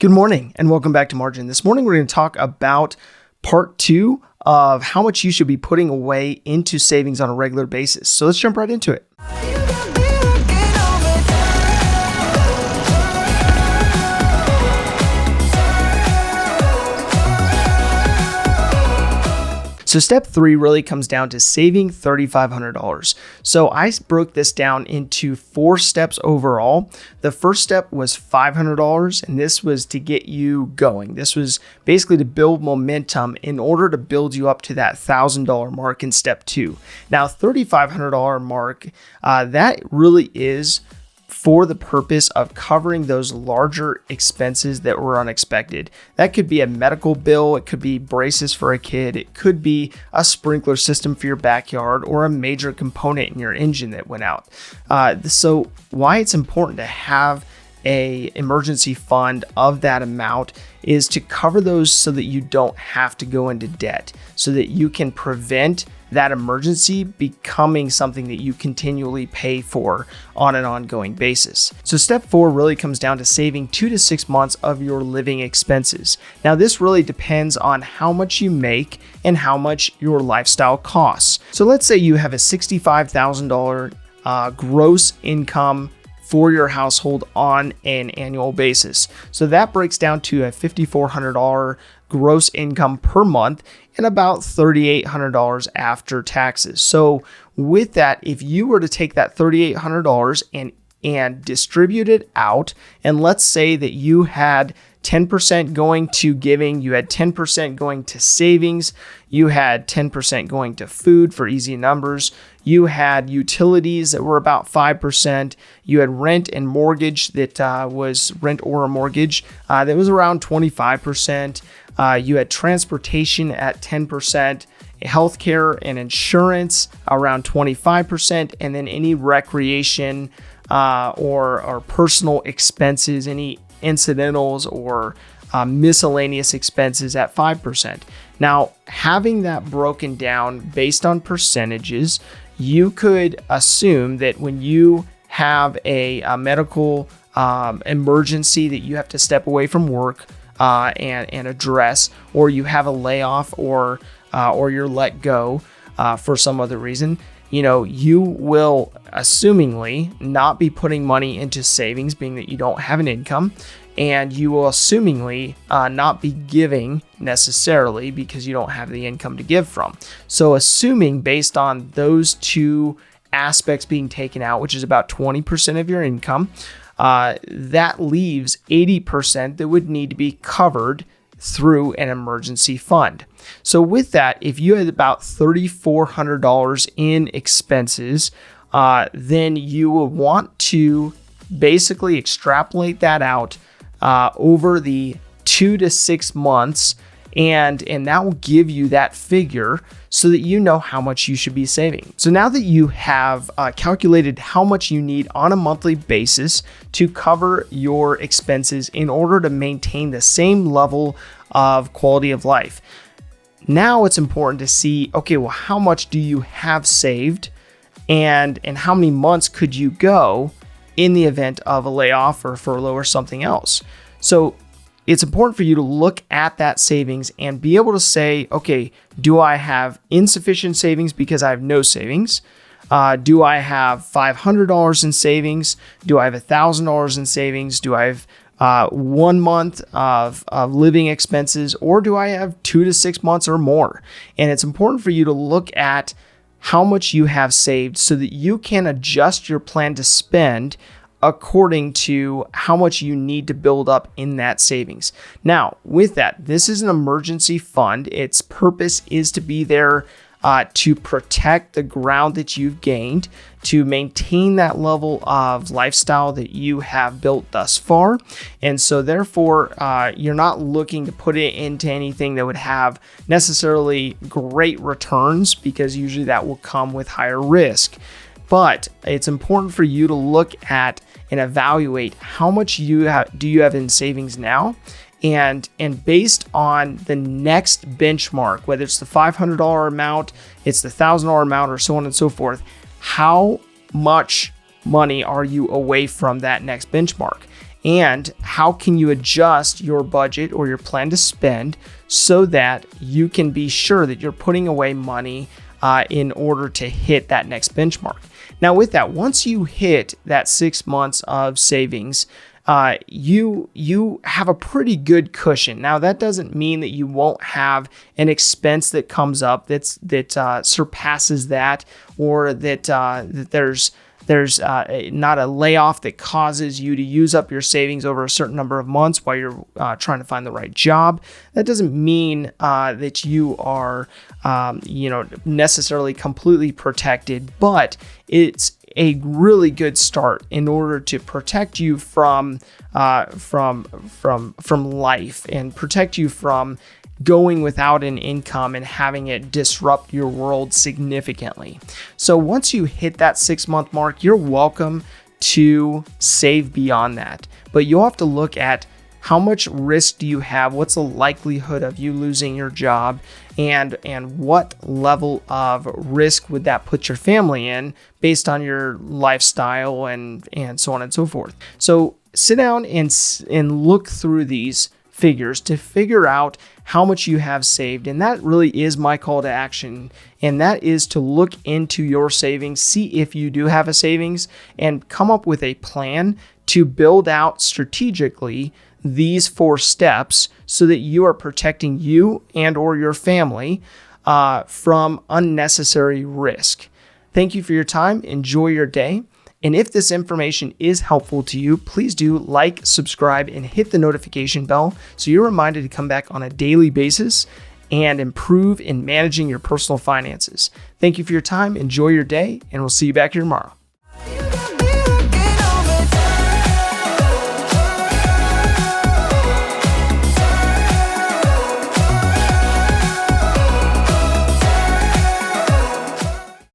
Good morning and welcome back to Margin. This morning we're going to talk about part 2 of how much you should be putting away into savings on a regular basis. So let's jump right into it. So step 3 really comes down to saving $3,500. So I broke this down into 4 steps overall. The first step was $500, and this was to get you going. This was basically to build momentum in order to build you up to that $1,000 mark in step 2. Now, $3,500 mark, that really is for the purpose of covering those larger expenses that were unexpected. That could be a medical bill, it could be braces for a kid, it could be a sprinkler system for your backyard, or a major component in your engine that went out. So why it's important to have an emergency fund of that amount is to cover those so that you don't have to go into debt, so that you can prevent that emergency becoming something that you continually pay for on an ongoing basis. So step 4 really comes down to saving 2 to 6 months of your living expenses. Now this really depends on how much you make and how much your lifestyle costs. So let's say you have a $65,000 gross income for your household on an annual basis. So that breaks down to a $5,400 gross income per month and about $3,800 after taxes. So with that, if you were to take that $3,800 and distribute it out, and let's say that you had 10% going to giving, you had 10% going to savings, you had 10% going to food for easy numbers, you had utilities that were about 5%, you had rent and mortgage that was rent or a mortgage that was around 25%, you had transportation at 10%, healthcare and insurance around 25%, and then any recreation or personal expenses, any incidentals or miscellaneous expenses at 5%. Now, having that broken down based on percentages, you could assume that when you have a medical emergency that you have to step away from work and address, or you have a layoff or you're let go for some other reason, you will assumingly not be putting money into savings, being that you don't have an income, and you will assumingly not be giving necessarily because you don't have the income to give from. So assuming based on those two aspects being taken out, which is about 20% of your income, that leaves 80% that would need to be covered through an emergency fund. So with that, if you had about $3,400 in expenses, then you will want to basically extrapolate that out over the 2 to 6 months, and that will give you that figure so that you know how much you should be saving. So now that you have calculated how much you need on a monthly basis to cover your expenses in order to maintain the same level of quality of life, now it's important to see, okay, well, how much do you have saved, and how many months could you go in the event of a layoff or furlough or something else. So it's important for you to look at that savings and be able to say, okay, do I have insufficient savings because I have no savings? Do I have $500 in savings? Do I have $1,000 in savings? Do I have 1 month of living expenses, or do I have 2 to 6 months or more? And it's important for you to look at how much you have saved so that you can adjust your plan to spend according to how much you need to build up in that savings. Now, with that, this is an emergency fund. Its purpose is to be there to protect the ground that you've gained, to maintain that level of lifestyle that you have built thus far. And so therefore, you're not looking to put it into anything that would have necessarily great returns, because usually that will come with higher risk. But it's important for you to look at and evaluate how much do you have in savings now, and based on the next benchmark, whether it's the $500 amount, it's the $1,000 amount, or so on and so forth, how much money are you away from that next benchmark? and how can you adjust your budget or your plan to spend so that you can be sure that you're putting away money in order to hit that next benchmark. Now with that, once you hit that 6 months of savings, you have a pretty good cushion. Now that doesn't mean that you won't have an expense that comes up that surpasses that, or that there's not a layoff that causes you to use up your savings over a certain number of months while you're trying to find the right job. That doesn't mean that you are necessarily completely protected, but it's a really good start in order to protect you from life and protect you from going without an income and having it disrupt your world significantly. So once you hit that 6 month mark, you're welcome to save beyond that, but you'll have to look at how much risk do you have? What's the likelihood of you losing your job? And what level of risk would that put your family in based on your lifestyle and so on and so forth. So sit down and look through these figures to figure out how much you have saved. And that really is my call to action. And that is to look into your savings, see if you do have a savings, and come up with a plan to build out strategically these 4 steps so that you are protecting you and or your family from unnecessary risk. Thank you for your time. Enjoy your day. And if this information is helpful to you, please do like, subscribe, and hit the notification bell so you're reminded to come back on a daily basis and improve in managing your personal finances. Thank you for your time. Enjoy your day, and we'll see you back here tomorrow.